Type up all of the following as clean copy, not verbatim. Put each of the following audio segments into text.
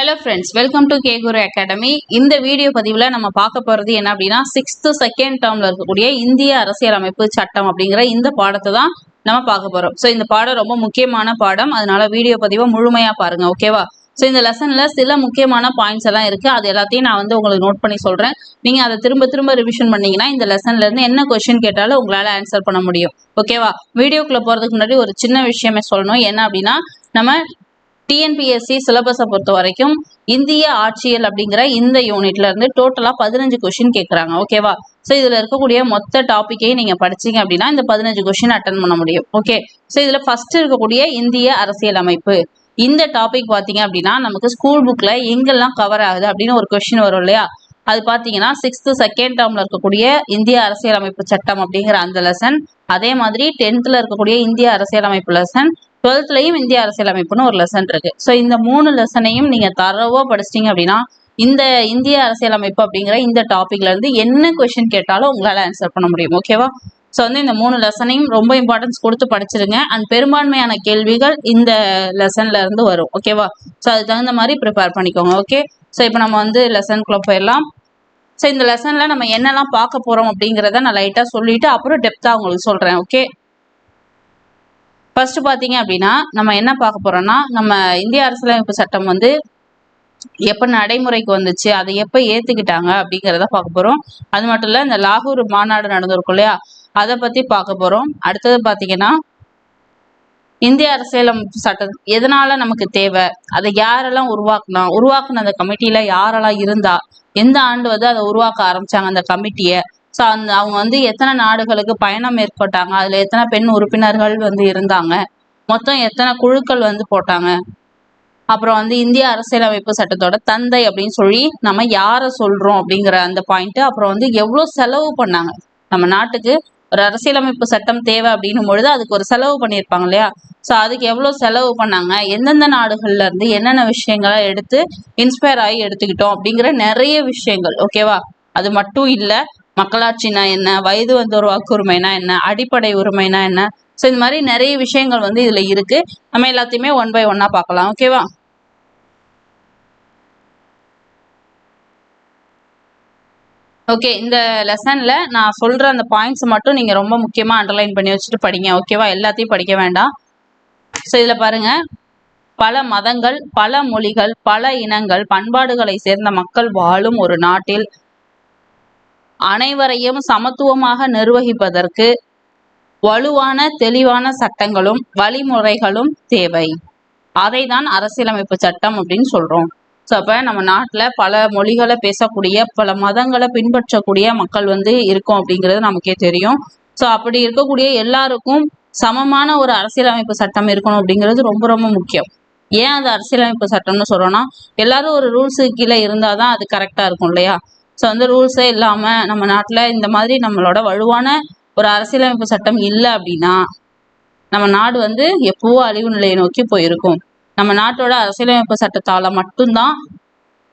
Hello friends, welcome to K Guru academy. இந்த video பதிவில் நம்ம பார்க்க போகிறது என்ன அப்படின்னா, 6th செகண்ட் டேர்மில் இருக்கக்கூடிய இந்திய அரசியலமைப்பு சட்டம் அப்படிங்கிற இந்த பாடத்தை தான் நம்ம பார்க்க போகிறோம். ஸோ இந்த பாடம் ரொம்ப முக்கியமான பாடம், அதனால வீடியோ பதிவை முழுமையாக பாருங்க, ஓகேவா? ஸோ இந்த லெசனில் சில முக்கியமான பாயிண்ட்ஸ் எல்லாம் இருக்குது. அது எல்லாத்தையும் நான் உங்களுக்கு நோட் பண்ணி சொல்கிறேன். நீங்கள் அதை திரும்ப திரும்ப ரிவிஷன் பண்ணீங்கன்னா இந்த லெசன்லேருந்து என்ன கொஸ்டின் கேட்டாலும் உங்களால் ஆன்சர் பண்ண முடியும், ஓகேவா? வீடியோக்குள்ளே போகிறதுக்கு முன்னாடி ஒரு சின்ன விஷயமே சொல்லணும். என்ன அப்படின்னா, நம்ம டிஎன்பிஎஸ்சி சிலபஸை பொறுத்த வரைக்கும் இந்திய ஆட்சியல் அப்படிங்கிற இந்த யூனிட்ல இருந்து டோட்டலா 15 கொஸ்டின் கேட்கறாங்க, ஓகேவா? ஸோ இதுல இருக்கக்கூடிய மொத்த டாபிக்கையும் நீங்க படிச்சீங்க அப்படின்னா இந்த 15 கொஸ்டின் அட்டன் பண்ண முடியும், ஓகே? ஸோ இதுல ஃபர்ஸ்ட் இருக்கக்கூடிய இந்திய அரசியலமைப்பு இந்த டாபிக் பாத்தீங்க அப்படின்னா நமக்கு ஸ்கூல் புக்ல எங்கெல்லாம் கவர் ஆகுது அப்படின்னு ஒரு கொஸ்டின் வரும் இல்லையா? அது பாத்தீங்கன்னா 6th செகண்ட் டேர்ம்ல இருக்கக்கூடிய இந்திய அரசியலமைப்பு சட்டம் அப்படிங்கிற அந்த லெசன், அதே மாதிரி 10th இருக்கக்கூடிய இந்திய அரசியலமைப்பு லெசன், 12th இந்திய அரசியலமைப்புன்னு ஒரு லெசன் இருக்கு. ஸோ இந்த 3 லெசனையும் நீங்க தரவா படிச்சிட்டீங்க அப்படின்னா இந்த இந்திய அரசியலமைப்பு அப்படிங்கிற இந்த டாபிக்ல இருந்து என்ன கொஸ்டின் கேட்டாலும் உங்களால ஆன்சர் பண்ண முடியும், ஓகேவா? ஸோ இந்த 3 லெசனையும் ரொம்ப இம்பார்ட்டன்ஸ் கொடுத்து படிச்சிருங்க. அண்ட் பெரும்பான்மையான கேள்விகள் இந்த லெசன்ல இருந்து வரும், ஓகேவா? ஸோ அதுக்கு தகுந்த மாதிரி ப்ரிப்பேர் பண்ணிக்கோங்க, ஓகே? ஸோ இப்போ நம்ம லெசனுக்குள்ள போயிடலாம். ஸோ இந்த லெசன்ல நம்ம என்னெல்லாம் பார்க்க போறோம் அப்படிங்கிறத நான் லைட்டா சொல்லிட்டு அப்புறம் டெப்தா உங்களுக்கு சொல்றேன், ஓகே? ஃபர்ஸ்ட் பாத்தீங்க அப்படின்னா நம்ம என்ன பார்க்க போறோம்னா, நம்ம இந்திய அரசியலமைப்பு சட்டம் எப்ப நடைமுறைக்கு வந்துச்சு, அதை எப்ப ஏத்துக்கிட்டாங்க அப்படிங்கிறத பார்க்க போறோம். அது மட்டும் இல்ல, இந்த லாகூர் மாநாடு நடந்திருக்கும் இல்லையா, அதை பத்தி பார்க்க போறோம். அடுத்தது பாத்தீங்கன்னா இந்திய அரசியலமைப்பு சட்டம் எதனால நமக்கு தேவை, அதை யாரெல்லாம் உருவாக்குன அந்த கமிட்டியில யாரெல்லாம் இருந்தா, எந்த ஆண்டு அதை உருவாக்க ஆரம்பிச்சாங்க அந்த கமிட்டியை, ஸோ அவங்க எத்தனை நாடுகளுக்கு பயணம் மேற்கொண்டாங்க, அதுல எத்தனை பெண் உறுப்பினர்கள் இருந்தாங்க, மொத்தம் எத்தனை குழுக்கள் போட்டாங்க, அப்புறம் இந்திய அரசியலமைப்பு சட்டத்தோட தந்தை அப்படின்னு சொல்லி நம்ம யாரை சொல்றோம் அப்படிங்கிற அந்த பாயிண்ட், அப்புறம் எவ்வளவு செலவு பண்ணாங்க நம்ம நாட்டுக்கு. ஒரு அரசியலமைப்பு சட்டம் தேவை அப்படின்னும் பொழுது அதுக்கு ஒரு செலவு பண்ணியிருப்பாங்க இல்லையா? ஸோ அதுக்கு எவ்வளவு செலவு பண்ணாங்க, எந்தெந்த நாடுகள்ல இருந்து என்னென்ன விஷயங்களை எடுத்து இன்ஸ்பயர் ஆகி எடுத்துக்கிட்டோம் அப்படிங்கிற நிறைய விஷயங்கள், ஓகேவா? அது மட்டும் இல்ல, மக்களாட்சினா என்ன, வயது வந்தோர் வாக்குரிமைனா என்ன, அடிப்படை உரிமைனா என்ன, ஸோ இந்த மாதிரி நிறைய விஷயங்கள் இதுல இருக்கு. நம்ம எல்லாத்தையுமே 1 by 1 பார்க்கலாம், ஓகேவா? ஓகே, இந்த லெசன்ல நான் சொல்ற அந்த பாயிண்ட்ஸ் மட்டும் நீங்க ரொம்ப முக்கியமா அண்டர்லைன் பண்ணி வச்சுட்டு படிங்க, ஓகேவா? எல்லாத்தையும் படிக்க வேண்டாம். ஸோ இதுல பாருங்க, பல மதங்கள், பல மொழிகள், பல இனங்கள், பண்பாடுகளை சேர்ந்த மக்கள் வாழும் ஒரு நாட்டில் அனைவரையும் சமத்துவமாக நிர்வகிப்பதற்கு வலுவான தெளிவான சட்டங்களும் வழிமுறைகளும் தேவை. அதை தான் அரசியலமைப்பு சட்டம் அப்படின்னு சொல்றோம். ஸோ அப்ப நம்ம நாட்டுல பல மொழிகளை பேசக்கூடிய, பல மதங்களை பின்பற்றக்கூடிய மக்கள் இருக்கும் அப்படிங்கிறது நமக்கே தெரியும். ஸோ அப்படி இருக்கக்கூடிய எல்லாருக்கும் சமமான ஒரு அரசியலமைப்பு சட்டம் இருக்கணும் அப்படிங்கிறது ரொம்ப ரொம்ப முக்கியம். ஏன் அது அரசியலமைப்பு சட்டம்னு சொல்றோம்னா, எல்லாரும் ஒரு ரூல்ஸுக்கு கீழே இருந்தாதான் அது கரெக்டா இருக்கும் இல்லையா? ஸோ ரூல்ஸே இல்லாம நம்ம நாட்டுல இந்த மாதிரி நம்மளோட வலுவான ஒரு அரசியலமைப்பு சட்டம் இல்லை அப்படின்னா நம்ம நாடு எப்பவோ அழிவு நிலையை நோக்கி போயிருக்கும். நம்ம நாட்டோட அரசியலமைப்பு சட்டத்தால மட்டும்தான்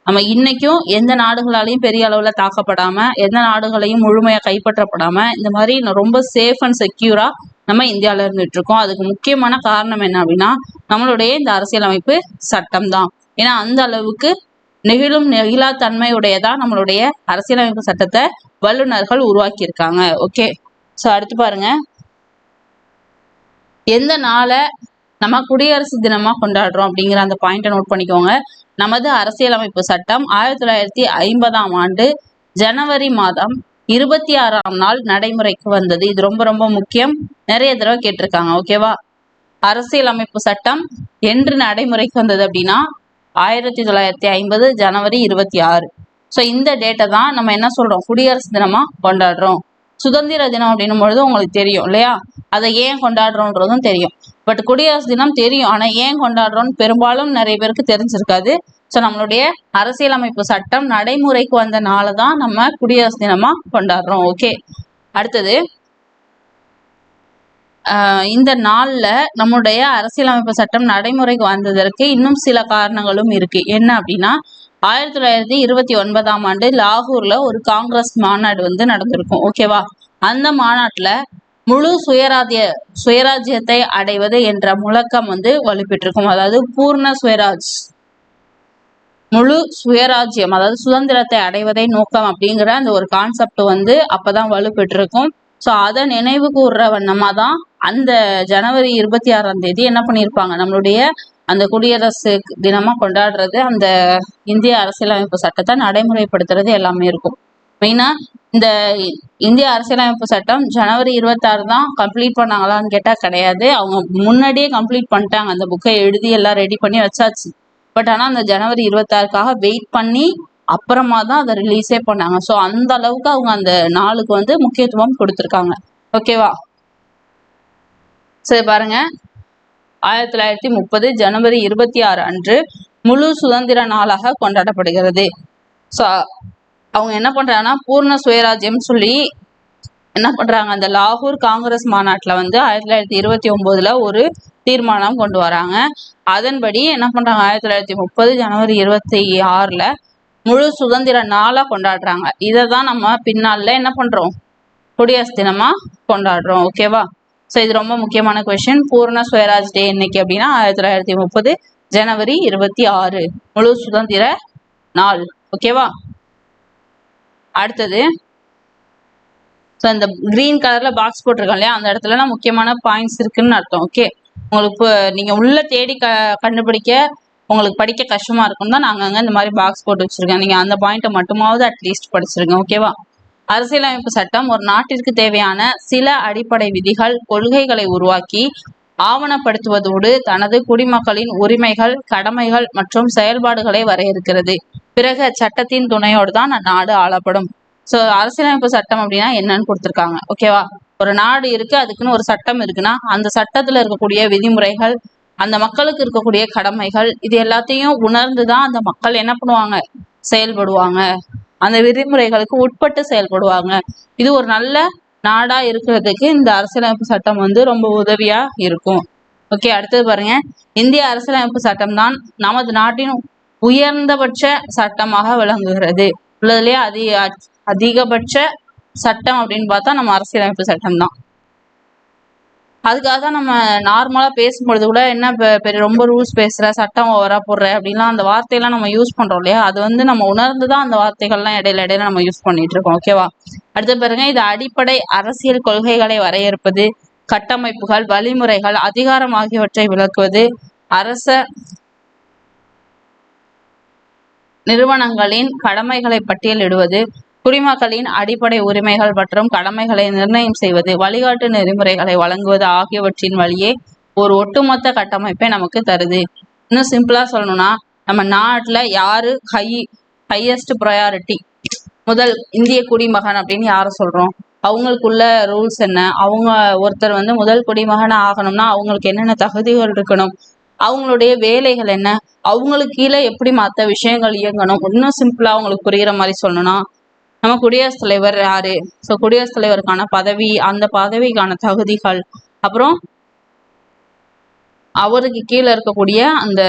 நம்ம இன்னைக்கும் எந்த நாடுகளாலையும் பெரிய அளவுல தாக்கப்படாம, எந்த நாடுகளையும் முழுமையா கைப்பற்றப்படாம, இந்த மாதிரி ரொம்ப சேஃப் அண்ட் செக்யூரா நம்ம இந்தியாவில இருந்துட்டு இருக்கோம். அதுக்கு முக்கியமான காரணம் என்ன அப்படின்னா நம்மளுடைய இந்த அரசியலமைப்பு சட்டம் தான். ஏன்னா அந்த அளவுக்கு நெகிழா தன்மையுடையதான் நம்மளுடைய அரசியலமைப்பு சட்டத்தை வல்லுநர்கள் உருவாக்கி இருக்காங்க, ஓகே? ஸோ அடுத்து பாருங்க, எந்த நாளை நம்ம குடியரசு தினமா கொண்டாடுறோம் அப்படிங்கிற அந்த பாயிண்ட்டை நோட் பண்ணிக்கோங்க. நமது அரசியலமைப்பு சட்டம் 1950ஆம் ஆண்டு ஜனவரி மாதம் 26ஆம் நாள் நடைமுறைக்கு வந்தது. இது ரொம்ப ரொம்ப முக்கியம், நிறைய தடவை கேட்டிருக்காங்க, ஓகேவா? அரசியலமைப்பு சட்டம் என்று நடைமுறைக்கு வந்தது அப்படின்னா 1950 ஜனவரி 26. ஸோ இந்த டேட்டை தான் நம்ம என்ன சொல்றோம், குடியரசு தினமா கொண்டாடுறோம். சுதந்திர தினம் அப்படின்னும் பொழுது உங்களுக்கு தெரியும் இல்லையா, அதை ஏன் கொண்டாடுறோன்றதும் தெரியும். பட் குடியரசு தினம் தெரியும், ஆனா ஏன் கொண்டாடுறோம்னு பெரும்பாலும் நிறைய பேருக்கு தெரிஞ்சிருக்காது. ஸோ நம்மளுடைய அரசியலமைப்பு சட்டம் நடைமுறைக்கு வந்த நாளை தான் நம்ம குடியரசு தினமா கொண்டாடுறோம், ஓகே? அடுத்தது, இந்த நாள்ல நம்முடைய அரசியலமைப்பு சட்டம் நடைமுறைக்கு வந்ததற்கு இன்னும் சில காரணங்களும் இருக்கு. என்ன அப்படின்னா 1929ஆம் ஆண்டு லாகூர்ல ஒரு காங்கிரஸ் மாநாடு நடந்திருக்கும், ஓகேவா? அந்த மாநாட்டுல முழு சுயராஜ்யத்தை அடைவது என்ற முழக்கம் வலுப்பெற்றிருக்கும். அதாவது பூர்ண சுயராஜ் முழு சுயராஜ்யம், அதாவது சுதந்திரத்தை அடைவதை நோக்கம் அப்படிங்கிற அந்த ஒரு கான்செப்ட் வந்து அப்பதான் வலுப்பெற்றிருக்கும். ஸோ அதை நினைவு கூறுற வண்ணமா தான் அந்த ஜனவரி 26ஆம் தேதி என்ன பண்ணியிருப்பாங்க, நம்மளுடைய அந்த குடியரசு தினமா கொண்டாடுறது, அந்த இந்திய அரசியலமைப்பு சட்டத்தை நடைமுறைப்படுத்துறது எல்லாமே இருக்கும். மெயினா இந்த இந்திய அரசியலமைப்பு சட்டம் ஜனவரி 26 தான் கம்ப்ளீட் பண்ணாங்களான்னு கேட்டா கிடையாது. அவங்க முன்னாடியே கம்ப்ளீட் பண்ணிட்டாங்க, அந்த புக்கை எழுதி எல்லாம் ரெடி பண்ணி வச்சாச்சு. பட் ஆனா அந்த ஜனவரி 26க்காக வெயிட் பண்ணி அப்புறமா தான் அதை ரிலீஸே பண்ணாங்க. ஸோ அந்த அளவுக்கு அவங்க அந்த நாளுக்கு வந்து முக்கியத்துவம் கொடுத்துருக்காங்க. ஓகேவா? சரி பாருங்க, 1930 ஜனவரி 26 அன்று முழு சுதந்திர நாளாக கொண்டாடப்படுகிறது. ஸோ அவங்க என்ன பண்றாங்கன்னா பூர்ண சுயராஜ்யம் சொல்லி என்ன பண்றாங்க, அந்த லாகூர் காங்கிரஸ் மாநாட்டுல வந்து 1929ல ஒரு தீர்மானம் கொண்டு வராங்க. அதன்படி என்ன பண்றாங்க, 1930 ஜனவரி 26ல முழு சுதந்திர நாளா கொண்டாடுறாங்க. இதை தான் நம்ம பின்னால என்ன பண்றோம், குடியரசு தினமா கொண்டாடுறோம். ஓகேவா? ஸோ இது ரொம்ப முக்கியமான கொஸ்டின். பூர்ண சுயராஜ் டே இன்னைக்கு அப்படின்னா 1930 ஜனவரி 26 முழு சுதந்திர நாள். ஓகேவா? அடுத்தது, ஸோ இந்த கிரீன் கலர்ல பாக்ஸ் போட்டிருக்கோம் இல்லையா, அந்த இடத்துல முக்கியமான பாயிண்ட்ஸ் இருக்குன்னு அர்த்தம். ஓகே, உங்களுக்கு இப்போ நீங்க உள்ள தேடி கண்டுபிடிக்க உங்களுக்கு படிக்க கஷ்டமா இருக்கும் தான் நாங்கள் அங்கே இந்த மாதிரி பாக்ஸ் போட்டு வச்சிருக்கேன். நீங்க அந்த பாயிண்ட்டை மட்டுமாவது அட்லீஸ்ட் படிச்சிருங்க. ஓகேவா? அரசியலமைப்பு சட்டம் ஒரு நாட்டிற்கு தேவையான சில அடிப்படை விதிகள், கொள்கைகளை உருவாக்கி ஆவணப்படுத்துவதோடு தனது குடிமக்களின் உரிமைகள், கடமைகள் மற்றும் செயல்பாடுகளை வரையறுக்கிறது. பிறகு அச்சட்டத்தின் துணையோடு தான் நாடு ஆளப்படும். ஸோ அரசியலமைப்பு சட்டம் அப்படின்னா என்னன்னு கொடுத்துருக்காங்க. ஓகேவா? ஒரு நாடு இருக்கு, அதுக்குன்னு ஒரு சட்டம் இருக்குன்னா அந்த சட்டத்துல இருக்கக்கூடிய விதிமுறைகள், அந்த மக்களுக்கு இருக்கக்கூடிய கடமைகள், இது எல்லாத்தையும் உணர்ந்துதான் அந்த மக்கள் என்ன பண்ணுவாங்க, செயல்படுவாங்க. அந்த விதிமுறைகளுக்கு உட்பட்டு செயல்படுவாங்க. இது ஒரு நல்ல நாடா இருக்கிறதுக்கு இந்த அரசியலமைப்பு சட்டம் வந்து ரொம்ப உதவியா இருக்கும். ஓகே, அடுத்தது பாருங்க, இந்திய அரசியலமைப்பு சட்டம் தான் நமது நாட்டின் உயர்ந்தபட்ச சட்டமாக விளங்குகிறது. உள்ளதுலயே அதிகபட்ச சட்டம் அப்படின்னு பார்த்தா நம்ம அரசியலமைப்பு சட்டம் தான். அதுக்காக தான் நம்ம நார்மலா பேசும்பொழுது கூட என்ன பெரிய ரொம்ப ரூல்ஸ் பேசுற, சட்டம் ஓவரா போடுற அப்படின்லாம் அந்த வார்த்தையெல்லாம் நம்ம யூஸ் பண்றோம் இல்லையா, அது வந்து நம்ம உணர்ந்துதான் அந்த வார்த்தைகள்லாம் இடையில நம்ம யூஸ் பண்ணிட்டு இருக்கோம். ஓகேவா? அடுத்த பாருங்க, இது அடிப்படை அரசியல் கொள்கைகளை வரையறுப்பது, கட்டமைப்புகள், வழிமுறைகள், அதிகாரம் ஆகியவற்றை விளக்குவது, அரச நிறுவனங்களின் கடமைகளை பட்டியலிடுவது, குடிமக்களின் அடிப்படை உரிமைகள் மற்றும் கடமைகளை நிர்ணயம் செய்வது, வழிகாட்டு நெறிமுறைகளை வழங்குவது ஆகியவற்றின் வழியே ஒரு ஒட்டுமொத்த கட்டமைப்பை நமக்கு தருது. இன்னும் சிம்பிளா சொல்லணும்னா, நம்ம நாட்டுல யாரு ஹையஸ்ட் ப்ரையாரிட்டி, முதல் இந்திய குடிமகன் அப்படின்னு யார சொல்றோம், அவங்களுக்குள்ள ரூல்ஸ் என்ன, அவங்க ஒருத்தர் வந்து முதல் குடிமகன் ஆகணும்னா அவங்களுக்கு என்னென்ன தகுதிகள் இருக்கணும், அவங்களுடைய வேலைகள் என்ன, அவங்களுக்கு கீழே எப்படி மற்ற விஷயங்கள் இயங்கணும். இன்னும் சிம்பிளா அவங்களுக்கு புரியுற மாதிரி சொல்லணும்னா, நம்ம குடியரசுத் தலைவர் யாரு, ஸோ குடியரசுத் தலைவருக்கான பதவி, அந்த பதவிக்கான தகுதிகள், அப்புறம் அவருக்கு கீழே இருக்கக்கூடிய அந்த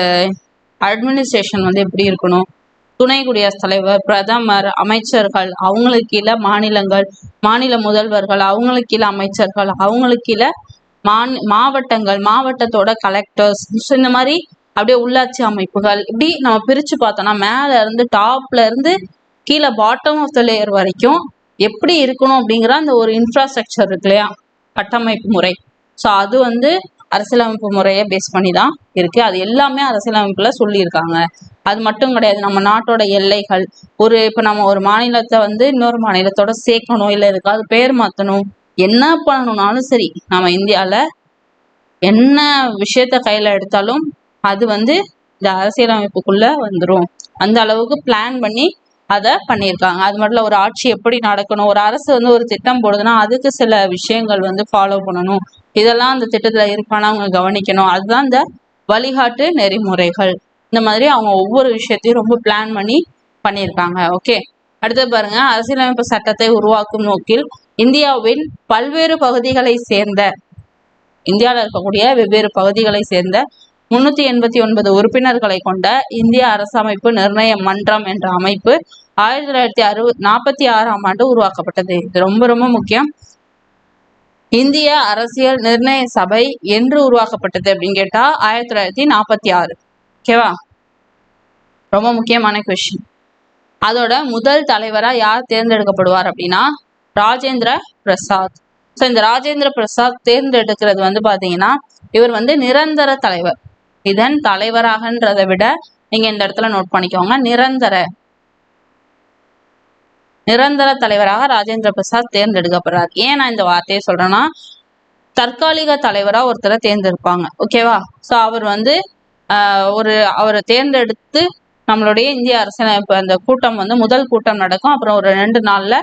அட்மினிஸ்ட்ரேஷன் வந்து எப்படி இருக்கணும், துணை குடியரசுத் தலைவர், பிரதமர், அமைச்சர்கள், அவங்களுக்கு கீழே மாநிலங்கள், மாநில முதல்வர்கள், அவங்களுக்கு கீழே அமைச்சர்கள், அவங்களுக்கு கீழே மாவட்டங்கள், மாவட்டத்தோட கலெக்டர்ஸ், இந்த மாதிரி அப்படியே உள்ளாட்சி அமைப்புகள், இப்படி நம்ம பிரிச்சு பார்த்தோம்னா மேல இருந்து டாப்ல இருந்து கீழே பாட்டம் ஆஃப் த லேயர் வரைக்கும் எப்படி இருக்கணும் அப்படிங்கிற அந்த ஒரு இன்ஃப்ராஸ்ட்ரக்சர் இருக்கு இல்லையா, கட்டமைப்பு முறை. ஸோ அது வந்து அரசியலமைப்பு முறையை பேஸ் பண்ணி தான் இருக்கு. அது எல்லாமே அரசியலமைப்புல சொல்லியிருக்காங்க. அது மட்டும் கிடையாது, நம்ம நாட்டோட எல்லைகள், இப்போ நம்ம ஒரு மாநிலத்தை வந்து இன்னொரு மாநிலத்தோட சேர்க்கணும், இல்லை எதுக்காவது பேர் மாற்றணும், என்ன பண்ணணும்னாலும் சரி, நம்ம இந்தியாவில் என்ன விஷயத்த கையில் எடுத்தாலும் அது வந்து இந்த அரசியலமைப்புக்குள்ள வந்துடும். அந்த அளவுக்கு பிளான் பண்ணி அதை பண்ணியிருக்காங்க. அது மட்டும் இல்லை, ஒரு ஆட்சி எப்படி நடக்கணும், ஒரு அரசு வந்து ஒரு திட்டம் போடுதுன்னா அதுக்கு சில விஷயங்கள் வந்து ஃபாலோ பண்ணணும், இதெல்லாம் அந்த திட்டத்தில் இருக்கானா அவங்க கவனிக்கணும். அதுதான் இந்த வழிகாட்டு நெறிமுறைகள். இந்த மாதிரி அவங்க ஒவ்வொரு விஷயத்தையும் ரொம்ப பிளான் பண்ணி பண்ணியிருக்காங்க. ஓகே, அடுத்தது பாருங்க, அரசியலமைப்பு சட்டத்தை உருவாக்கும் நோக்கில் இந்தியாவின் பல்வேறு பகுதிகளை சேர்ந்த, இந்தியாவில் இருக்கக்கூடிய வெவ்வேறு பகுதிகளை சேர்ந்த 389 உறுப்பினர்களை கொண்ட இந்திய அரசமைப்பு நிர்ணய மன்றம் என்ற அமைப்பு 1946ஆம் ஆண்டு உருவாக்கப்பட்டது. இது ரொம்ப ரொம்ப முக்கியம். இந்திய அரசியல் நிர்ணய சபை என்று உருவாக்கப்பட்டது அப்படின்னு கேட்டா 1946. ஓகேவா? ரொம்ப முக்கியமான கொஸ்டின். அதோட முதல் தலைவரா யார் தேர்ந்தெடுக்கப்படுவார் அப்படின்னா ராஜேந்திர பிரசாத். ஸோ இந்த ராஜேந்திர பிரசாத் தேர்ந்தெடுக்கிறது வந்து பாத்தீங்கன்னா இவர் வந்து நிரந்தர தலைவர். இதன் தலைவராகன்றதை விட நீங்க இந்த இடத்துல நோட் பண்ணிக்கோங்க, நிரந்தர தலைவராக ராஜேந்திர பிரசாத் தேர்ந்தெடுக்கப்படுறார். ஏன் நான் இந்த வார்த்தையை சொல்றேன்னா தற்காலிக தலைவரா ஒருத்தரை தேர்ந்தெடுப்பாங்க, ஓகேவா? ஸோ அவர் வந்து அவரை தேர்ந்தெடுத்து நம்மளுடைய இந்திய அரசியலமைப்பு அந்த கூட்டம் வந்து முதல் கூட்டம் நடக்கும். அப்புறம் ஒரு 2 நாள்ல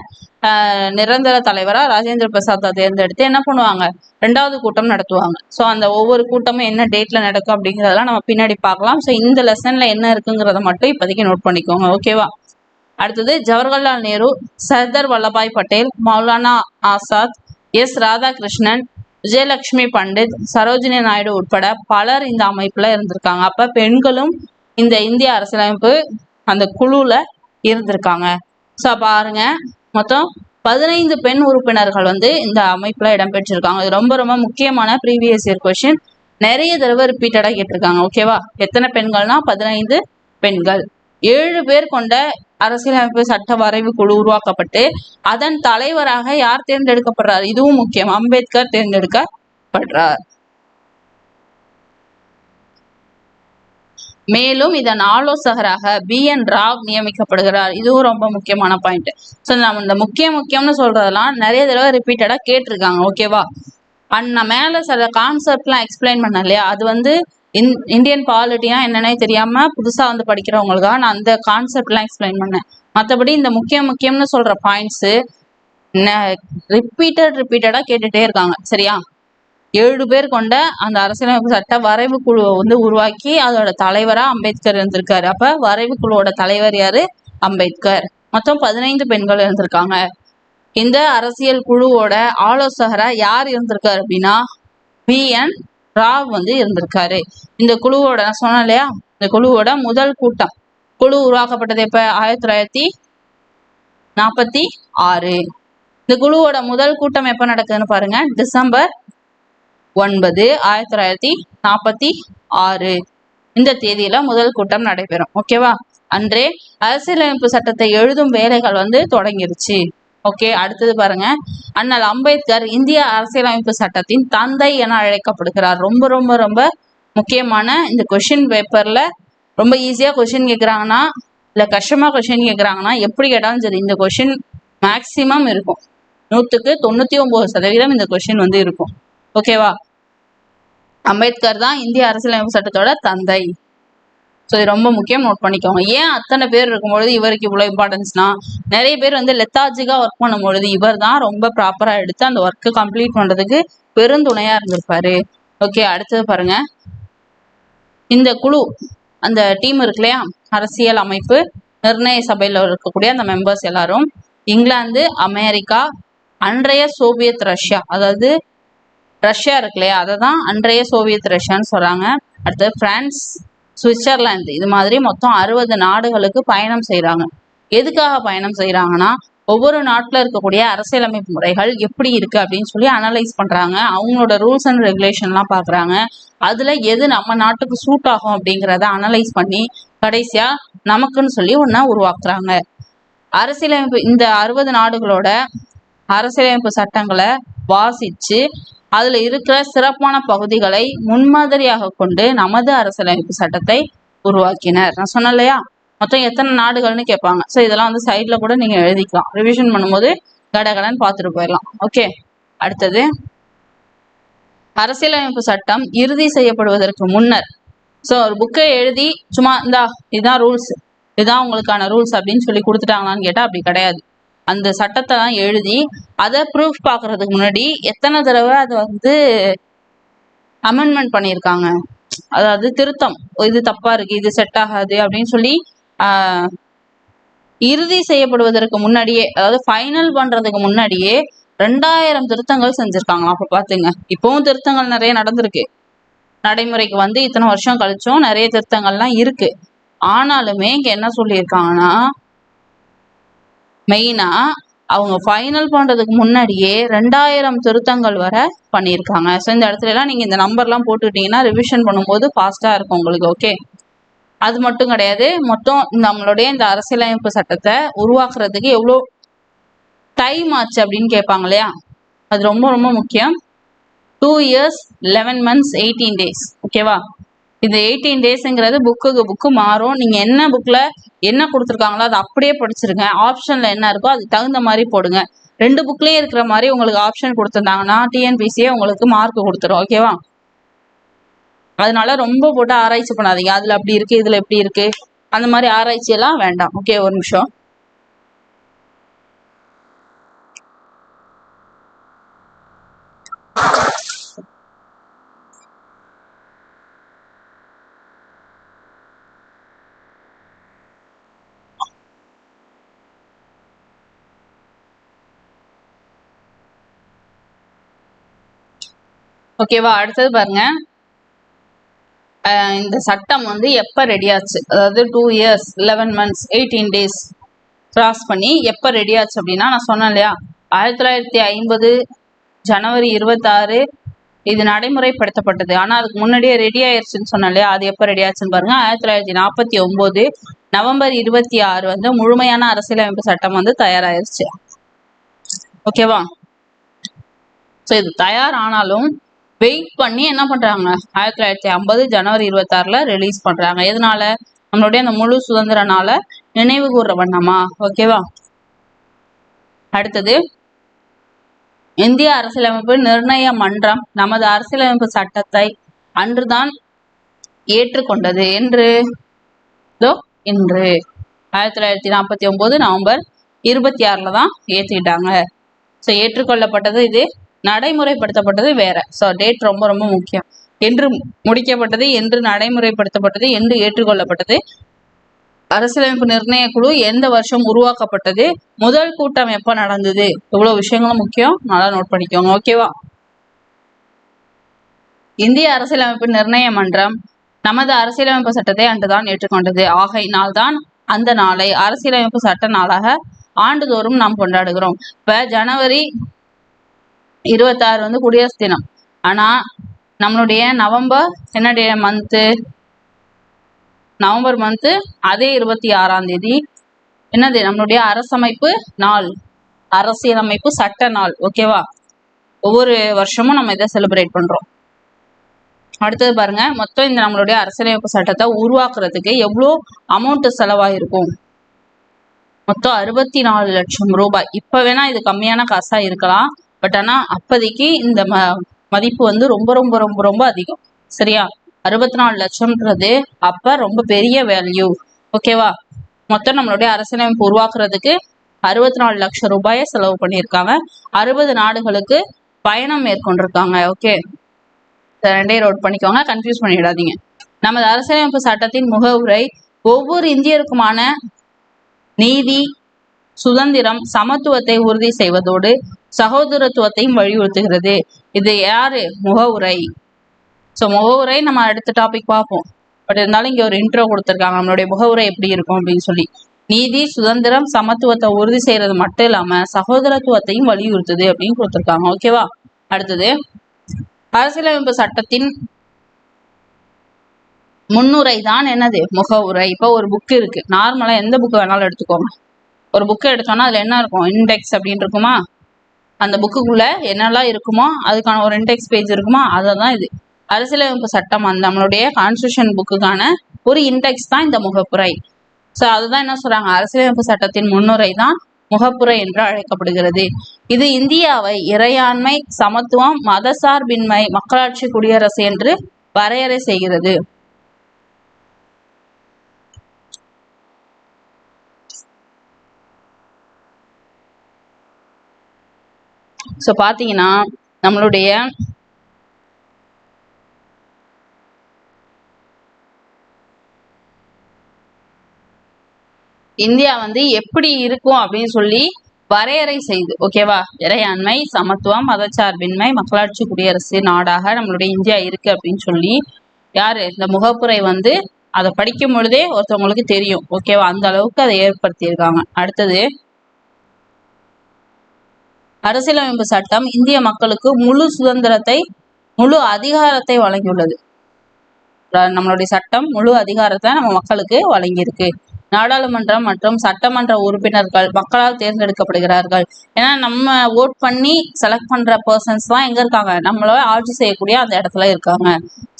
நிரந்தர தலைவரா ராஜேந்திர பிரசாத்தை தேர்ந்தெடுத்து என்ன பண்ணுவாங்க, 2வது கூட்டம் நடத்துவாங்க. ஸோ அந்த ஒவ்வொரு கூட்டமும் என்ன டேட்ல நடக்கும் அப்படிங்கிறதெல்லாம் நம்ம பின்னாடி பார்க்கலாம். ஸோ இந்த லெசன்ல என்ன இருக்குங்கிறத மட்டும் இப்போதைக்கு நோட் பண்ணிக்கோங்க, ஓகேவா? அடுத்தது ஜவஹர்லால் நேரு, சர்தார் வல்லபாய் பட்டேல், மௌலானா ஆசாத், எஸ் ராதாகிருஷ்ணன், விஜயலட்சுமி பண்டிட், சரோஜினி நாயுடு உட்பட பலர் இந்த அமைப்புல இருந்திருக்காங்க. அப்ப பெண்களும் இந்த இந்திய அரசியலமைப்பு அந்த குழுல இருந்திருக்காங்க. ஸோ பாருங்க, மொத்தம் 15 பெண் உறுப்பினர்கள் வந்து இந்த அமைப்புல இடம்பெற்றிருக்காங்க. இது ரொம்ப ரொம்ப முக்கியமான ப்ரீவியஸ் இயர் கொஸ்டின், நிறைய தடவை ரிப்பீட்டடா கேட்டிருக்காங்க, ஓகேவா? எத்தனை பெண்கள்னா 15 பெண்கள். 7 பேர் கொண்ட அரசியலமைப்பு சட்ட வரைவு குழு உருவாக்கப்பட்டு அதன் தலைவராக யார் தேர்ந்தெடுக்கப்படுறார்? இதுவும் முக்கியம், அம்பேத்கர் தேர்ந்தெடுக்கப்படுறார். மேலும் இதன் ஆலோசகராக BN ராவ் நியமிக்கப்படுகிறார். இதுவும் ரொம்ப முக்கியமான பாயிண்ட். ஸோ நம்ம இந்த முக்கியம்னு சொல்றதெல்லாம் நிறைய தடவை ரிப்பீட்டடா கேட்டிருக்காங்க, ஓகேவா? நான் மேல சில கான்செப்ட்லாம் எக்ஸ்பிளைன் பண்ண இல்லையா, அது வந்து இந்தியன் பாலிட்டியா என்னன்னே தெரியாம புதுசா வந்து படிக்கிறவங்களுக்காக நான் அந்த கான்செப்ட்லாம் எக்ஸ்பிளைன் பண்ணேன். மற்றபடி இந்த முக்கியம்னு சொல்ற பாயிண்ட்ஸ் ரிப்பீட்டடா கேட்டுட்டே இருக்காங்க, சரியா? 7 பேர் கொண்ட அந்த அரசியலமைப்பு சட்ட வரைவு குழுவை வந்து உருவாக்கி அதோட தலைவரா அம்பேத்கர் இருந்திருக்காரு. அப்ப வரைவு குழுவோட தலைவர் யாரு? அம்பேத்கர். மொத்தம் 15 பெண்கள் இருந்திருக்காங்க. இந்த அரசியல் குழுவோட ஆலோசகரா யார் இருந்திருக்காரு அப்படின்னா BN ராவ் வந்து இருந்திருக்காரு. இந்த குழுவோட நான் சொன்னேன் இல்லையா, இந்த குழுவோட முதல் கூட்டம் குழு உருவாக்கப்பட்டது எப்ப? 1946. இந்த குழுவோட முதல் கூட்டம் எப்ப நடக்குதுன்னு பாருங்க, டிசம்பர் 9, 1946 இந்த தேதியில முதல் கூட்டம் நடைபெறும், ஓகேவா? அன்றே அரசியலமைப்பு சட்டத்தை எழுதும் வேலைகள் வந்து தொடங்கிருச்சு. ஓகே, அடுத்தது பாருங்க, அண்ணல் அம்பேத்கர் இந்திய அரசியலமைப்பு சட்டத்தின் தந்தை என அழைக்கப்படுகிறார். ரொம்ப ரொம்ப ரொம்ப முக்கியமான இந்த கொஸ்டின் பேப்பர்ல ரொம்ப ஈஸியா கொஸ்டின் கேட்குறாங்கன்னா இல்ல கஷ்டமா கொஸ்டின் கேட்குறாங்கன்னா எப்படி கேட்டாலும் சரி இந்த கொஸ்டின் மேக்சிமம் இருக்கும். 100க்கு 99% இந்த கொஸ்டின் வந்து இருக்கும், ஓகேவா? அம்பேத்கர் தான் இந்திய அரசியலமைப்பு சட்டத்தோட தந்தை. ஸோ இது ரொம்ப முக்கியம், நோட் பண்ணிக்கோங்க. ஏன் அத்தனை பேர் இருக்கும்பொழுது இவருக்கு இவ்வளோ இம்பார்ட்டன்ஸ்னா நிறைய பேர் வந்து லெத்தாஜிக்கா ஒர்க் பண்ணும்பொழுது இவர் தான் ரொம்ப ப்ராப்பரா எடுத்து அந்த ஒர்க்கு கம்ப்ளீட் பண்றதுக்கு பெருந்துணையா இருந்திருப்பாரு. ஓகே, அடுத்தது பாருங்க, இந்த குழு அந்த டீம் இருக்கு இல்லையா, அரசியல் அமைப்பு நிர்ணய சபையில இருக்கக்கூடிய அந்த மெம்பர்ஸ் எல்லாரும் இங்கிலாந்து, அமெரிக்கா, அன்றைய சோவியத் ரஷ்யா, அதாவது ரஷ்யா இருக்கு இல்லையா அதை தான் அன்றைய சோவியத் ரஷ்யான்னு சொல்றாங்க. அடுத்தது பிரான்ஸ், சுவிட்சர்லாந்து, இது மாதிரி மொத்தம் 60 நாடுகளுக்கு பயணம் செய்யறாங்க. எதுக்காக பயணம் செய்யறாங்கன்னா ஒவ்வொரு நாட்டுல இருக்கக்கூடிய அரசியலமைப்பு முறைகள் எப்படி இருக்கு அப்படின்னு சொல்லி அனலைஸ் பண்றாங்க. அவங்களோட ரூல்ஸ் அண்ட் ரெகுலேஷன்லாம் பாக்குறாங்க. அதுல எது நம்ம நாட்டுக்கு சூட் ஆகும் அப்படிங்கிறத அனலைஸ் பண்ணி கடைசியா நமக்குன்னு சொல்லி ஒன்னா உருவாக்குறாங்க. அரசியலமைப்பு இந்த 60 நாடுகளோட அரசியலமைப்பு சட்டங்களை வாசிச்சு அதுல இருக்கிற சிறப்பான பகுதிகளை முன்மாதிரியாக கொண்டு நமது அரசியலமைப்பு சட்டத்தை உருவாக்கினர். நான் சொன்னேன் இல்லையா, மொத்தம் எத்தனை நாடுகள்னு கேட்பாங்க. ஸோ இதெல்லாம் வந்து சைட்ல கூட நீங்க எழுதிக்கலாம், ரிவிஷன் பண்ணும்போது கடகடன்னு பார்த்துட்டு போயிடலாம். ஓகே, அடுத்தது அரசியலமைப்பு சட்டம் இறுதி செய்யப்படுவதற்கு முன்னர் ஸோ ஒரு புக்கை எழுதி சும்மா இதுதான் ரூல்ஸ், இதுதான் உங்களுக்கான ரூல்ஸ் அப்படின்னு சொல்லி கொடுத்துட்டாங்களான்னு கேட்டா அப்படி கிடையாது. அந்த சட்டத்தை தான் எழுதி அதை ப்ரூஃப் பார்க்கறதுக்கு முன்னாடி எத்தனை தடவை அதை வந்து அமெண்ட்மெண்ட் பண்ணியிருக்காங்க, அதாவது திருத்தம், இது தப்பா இருக்கு, இது செட் ஆகாது அப்படின்னு சொல்லி இறுதி செய்யப்படுவதற்கு முன்னாடியே, அதாவது ஃபைனல் பண்றதுக்கு முன்னாடியே 2000 திருத்தங்கள் செஞ்சிருக்காங்களாம். அப்ப பாத்துங்க, இப்பவும் திருத்தங்கள் நிறைய நடந்திருக்கு, நடைமுறைக்கு வந்து இத்தனை வருஷம் கழிச்சும் நிறைய திருத்தங்கள்லாம் இருக்கு. ஆனாலுமே இங்க என்ன சொல்லியிருக்காங்கன்னா மெயினா அவங்க ஃபைனல் பண்றதுக்கு முன்னாடியே 2000 திருத்தங்கள் வரை பண்ணியிருக்காங்க. ஸோ இந்த இடத்துல எல்லாம் நீங்க இந்த நம்பர்லாம் போட்டுக்கிட்டீங்கன்னா ரிவிஷன் பண்ணும்போது ஃபாஸ்டா இருக்கும் உங்களுக்கு. ஓகே, அது மட்டும் கிடையாது, மொத்தம் நம்மளுடைய இந்த அரசியலமைப்பு சட்டத்தை உருவாக்குறதுக்கு எவ்வளோ டைம் ஆச்சு அப்படின்னு கேட்பாங்க இல்லையா, அது ரொம்ப ரொம்ப முக்கியம். 2 years 11 months 18 days. ஓகேவா, இந்த 18 டேஸ்ங்கிறது புக்கு மாறும். நீங்க என்ன புக்ல என்ன கொடுத்துருக்காங்களோ அதை அப்படியே படிச்சிருங்க. ஆப்ஷன்ல என்ன இருக்கோ அதுக்கு தகுந்த மாதிரி போடுங்க. 2 புக்லயே இருக்கிற மாதிரி உங்களுக்கு ஆப்ஷன் கொடுத்துருந்தாங்கன்னா டிஎன்பிசியே உங்களுக்கு மார்க் கொடுத்துரும். ஓகேவா, அதனால ரொம்ப போட்டு ஆராய்ச்சி பண்ணாதீங்க. அதுல அப்படி இருக்கு, இதுல எப்படி இருக்கு, அந்த மாதிரி ஆராய்ச்சி எல்லாம் வேண்டாம். ஓகே, ஒரு நிமிஷம். ஓகேவா, அடுத்தது பாருங்க. இந்த சட்டம் வந்து எப்ப ரெடி ஆச்சு, அதாவது 2 years 11 months 18 days கிராஸ் பண்ணி எப்ப ரெடி ஆச்சு அப்படின்னா, நான் சொன்னேன் இல்லையா, 1950 ஜனவரி 26 இது நடைமுறைப்படுத்தப்பட்டது. ஆனா அதுக்கு முன்னாடியே ரெடி ஆயிடுச்சுன்னு சொன்னேன் இல்லையா, அது எப்ப ரெடி ஆச்சுன்னு பாருங்க. 1949 நவம்பர் 26 வந்து முழுமையான அரசியலமைப்பு சட்டம் வந்து தயாராயிருச்சு. ஓகேவா, ஸோ இது தயாரானாலும் வெயிட் பண்ணி என்ன பண்றாங்க, 1950 ஜனவரி 26 ரிலீஸ் பண்றாங்க. எதனால, நம்மளுடைய அந்த முழு சுதந்திர நாள நினைவு கூற வண்ணமா. ஓகேவா, அடுத்தது இந்திய அரசியலமைப்பு நிர்ணய மன்றம் நமது அரசியலமைப்பு சட்டத்தை அன்றுதான் ஏற்றுக்கொண்டது. என்று இன்று 1949 நவம்பர் 26 தான் ஏற்றிட்டாங்க. ஸோ ஏற்றுக்கொள்ளப்பட்டது இது, நடைமுறைப்படுத்தப்பட்டது வேற. ஸோ டேட் ரொம்ப ரொம்ப முக்கியம். என்று முடிக்கப்பட்டது, என்று நடைமுறைப்படுத்தப்பட்டது, என்று ஏற்றுக்கொள்ளப்பட்டது. அரசியலமைப்பு நிர்ணய குழு எந்த வருஷம் உருவாக்கப்பட்டது, முதல் கூட்டம் எப்ப நடந்தது, இவ்வளவு விஷயங்களும் முக்கியம். நல்லா நோட் பண்ணிக்கோங்க. ஓகேவா, இந்திய அரசியலமைப்பு நிர்ணய மன்றம் நமது அரசியலமைப்பு சட்டத்தை அன்றுதான் ஏற்றுக்கொண்டது. ஆகையினால்தான் அந்த நாளை அரசியலமைப்பு சட்ட நாளாக ஆண்டுதோறும் நாம் கொண்டாடுகிறோம். இப்ப ஜனவரி 26 வந்து குடியரசு தினம். ஆனா நம்மளுடைய நவம்பர் என்ன மந்த்து, நவம்பர் மந்த்து அதே 26ஆம் தேதி என்னது, நம்மளுடைய அரசமைப்பு நாள், அரசியலமைப்பு சட்ட நாள். ஓகேவா, ஒவ்வொரு வருஷமும் நம்ம இதை செலிப்ரேட் பண்றோம். அடுத்தது பாருங்க, மொத்தம் இந்த நம்மளுடைய அரசியலமைப்பு சட்டத்தை உருவாக்குறதுக்கு எவ்வளோ அமௌண்ட் செலவாயிருக்கும். மொத்தம் 64 லட்சம் ரூபாய். இப்ப வேணா இது கம்மியான காசா இருக்கலாம், பட் ஆனா அப்போதைக்கு இந்த மதிப்பு வந்து ரொம்ப ரொம்ப ரொம்ப ரொம்ப அதிகம். சரியா, 64 லட்சம்ன்றது அப்ப ரொம்ப பெரிய வேல்யூ. ஓகேவா, மொத்தம் நம்மளுடைய அரசியலமைப்பு உருவாக்குறதுக்கு 64 லட்சம் ரூபாயை செலவு பண்ணியிருக்காங்க. 60 நாடுகளுக்கு பயணம் மேற்கொண்டிருக்காங்க. ஓகே, ரெண்டே நோட் பண்ணிக்கோங்க, கன்ஃபியூஸ் பண்ணிடாதீங்க. நமது அரசியலமைப்பு சட்டத்தின் முகவுரை ஒவ்வொரு இந்தியருக்குமான நீதி, சுதந்திரம், சமத்துவத்தை உறுதி செய்வதோடு சகோதரத்துவத்தையும் வலியுறுத்துகிறது. இது யாரு, முகவுரை. ஸோ முகவுரை நம்ம அடுத்த டாபிக் பார்ப்போம். பட் இருந்தாலும் இங்க ஒரு இன்ட்ரோ கொடுத்துருக்காங்க, நம்மளுடைய முகவுரை எப்படி இருக்கும் அப்படின்னு சொல்லி. நீதி, சுதந்திரம், சமத்துவத்தை உறுதி செய்யறது மட்டும் இல்லாம சகோதரத்துவத்தையும் வலியுறுத்துது அப்படின்னு கொடுத்துருக்காங்க. ஓகேவா, அடுத்தது அரசியலமைப்பு சட்டத்தின் முன்னுரை தான் என்னது, முகவுரை. இப்போ ஒரு புக் இருக்கு, நார்மலா எந்த புக்கு வேணாலும் எடுத்துக்கோங்க. ஒரு புக்கை எடுத்தோம்னா அதுல என்ன இருக்கும், இண்டெக்ஸ் அப்படின்னு இருக்குமா, அந்த புக்குக்குள்ள என்னெல்லாம் இருக்குமோ அதுக்கான ஒரு இண்டெக்ஸ் பேஜ் இருக்குமா, அதை இது அரசியலமைப்பு சட்டம், அந்த நம்மளுடைய கான்ஸ்டியூஷன் புக்குக்கான ஒரு இண்டெக்ஸ் தான் இந்த முகப்புரை. ஸோ அதுதான் என்ன சொல்றாங்க, அரசியலமைப்பு சட்டத்தின் முன்னுரை தான் முகப்புரை என்று அழைக்கப்படுகிறது. இது இந்தியாவை இறையாண்மை, சமத்துவம், மதசார்பின்மை, மக்களாட்சி குடியரசு என்று வரையறை செய்கிறது. ஸோ பாத்தீங்கன்னா நம்மளுடைய இந்தியா வந்து எப்படி இருக்கும் அப்படின்னு சொல்லி வரையறை செய்து. ஓகேவா, இறையாண்மை, சமத்துவம், மதச்சார்பின்மை, மக்களாட்சி குடியரசு நாடாக நம்மளுடைய இந்தியா இருக்கு அப்படின்னு சொல்லி யாரு, இந்த முகப்புரை வந்து அதை படிக்கும் பொழுதே ஒருத்தவங்களுக்கு தெரியும். ஓகேவா, அந்த அளவுக்கு அதை ஏற்படுத்தியிருக்காங்க. அடுத்தது அரசியலமைப்பு சட்டம் இந்திய மக்களுக்கு முழு சுதந்திரத்தை, முழு அதிகாரத்தை வழங்கியுள்ளது. நம்மளுடைய சட்டம் முழு அதிகாரத்தை நம்ம மக்களுக்கு வழங்கியிருக்கு. நாடாளுமன்றம் மற்றும் சட்டமன்ற உறுப்பினர்கள் மக்களால் தேர்ந்தெடுக்கப்படுகிறார்கள். ஏன்னா நம்ம ஓட் பண்ணி செலக்ட் பண்ற பர்சன்ஸ் தான் எங்க இருக்காங்க, நம்மள ஆட்சி செய்யக்கூடிய அந்த இடத்துல இருக்காங்க.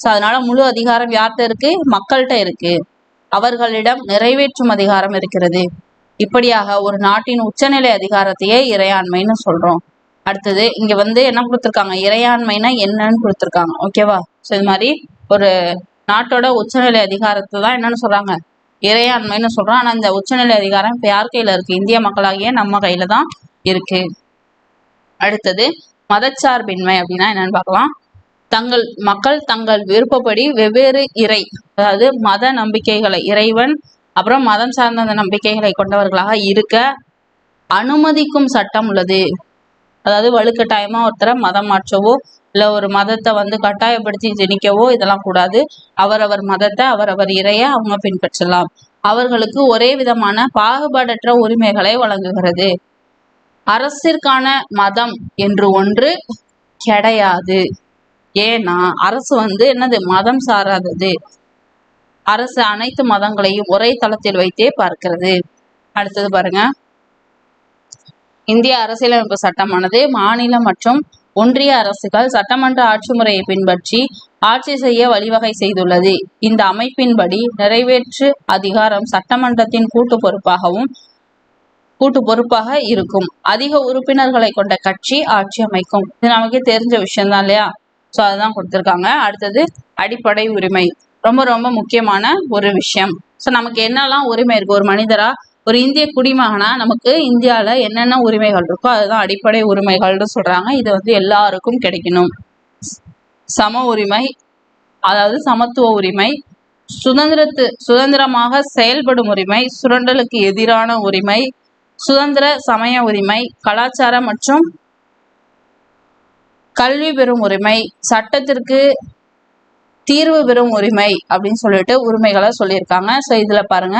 ஸோ அதனால முழு அதிகாரம் யார்கிட்ட இருக்கு, மக்கள்கிட்ட இருக்கு. அவர்களிடம் நிறைவேற்றும் அதிகாரம் இருக்கிறது. இப்படியாக ஒரு நாட்டின் உச்சநிலை அதிகாரத்தையே இறையாண்மைன்னு சொல்றோம். அடுத்தது இங்க என்ன கொடுத்துருக்காங்க, இறையாண்மைனா என்னன்னு கொடுத்துருக்காங்க. ஓகேவா? ஸோ இது மாதிரி ஒரு நாட்டோட உச்சநிலை அதிகாரத்தை தான் என்னன்னு சொல்றாங்க, இறையாண்மைன்னு சொல்றோம். ஆனா இந்த உச்சநிலை அதிகாரம் இப்ப யார் கையில இருக்கு, இந்திய மக்களாகிய நம்ம கையில தான் இருக்கு. அடுத்தது மதச்சார்பின்மை அப்படின்னா என்னன்னு பார்க்கலாம். மக்கள் தங்கள் விருப்பப்படி வெவ்வேறு இறை, அதாவது மத நம்பிக்கைகளை, இறைவன் அப்புறம் மதம் சார்ந்த அந்த நம்பிக்கைகளை கொண்டவர்களாக இருக்க அனுமதிக்கும் சட்டம் உள்ளது. அதாவது வலுக்கட்டாயமா ஒருத்தரை மதம் மாற்றவோ இல்ல ஒரு மதத்தை கட்டாயப்படுத்தி திணிக்கவோ இதெல்லாம் கூடாது. அவரவர் மதத்தை அவரவர் இறைய அவங்க பின்பற்றலாம். அவர்களுக்கு ஒரே விதமான பாகுபாடற்ற உரிமைகளை வழங்குகிறது. அரசிற்கான மதம் என்று ஒன்று கிடையாது. ஏன்னா அரசு என்னது, மதம் சாராதது. அரசு அனைத்து மதங்களையும் ஒரே தளத்தில் வைத்தே பார்க்கிறது. அடுத்தது பாருங்க, இந்திய அரசியலமைப்பு சட்டமானது மாநில மற்றும் ஒன்றிய அரசுகள் சட்டமன்ற ஆட்சி முறையை பின்பற்றி ஆட்சி செய்ய வழிவகை செய்துள்ளது. இந்த அமைப்பின்படி நிறைவேற்று அதிகாரம் சட்டமன்றத்தின் கூட்டு பொறுப்பாக இருக்கும். அதிக உறுப்பினர்களை கொண்ட கட்சி ஆட்சி அமைக்கும். இது நமக்கு தெரிஞ்ச விஷயம் தான் இல்லையா? ஸோ அதுதான் கொடுத்துருக்காங்க. அடுத்தது அடிப்படை உரிமை, ரொம்ப ரொம்ப முக்கியமான ஒரு விஷயம். ஸோ நமக்கு என்னெல்லாம் உரிமை இருக்கு, ஒரு மனிதரா ஒரு இந்திய குடிமகனா நமக்கு இந்தியாவில் என்னென்ன உரிமைகள் இருக்கோ அதுதான் அடிப்படை உரிமைகள்னு சொல்றாங்க. இது எல்லாருக்கும் கிடைக்கணும். சம உரிமை, அதாவது சமத்துவ உரிமை, சுதந்திரமாக செயல்படும் உரிமை, சுரண்டலுக்கு எதிரான உரிமை, சுதந்திர சமய உரிமை, கலாச்சார மற்றும் கல்வி பெறும் உரிமை, சட்டத்திற்கு தீர்வு பெறும் உரிமை அப்படின்னு சொல்லிட்டு உரிமைகளை சொல்லியிருக்காங்க. ஸோ இதுல பாருங்க,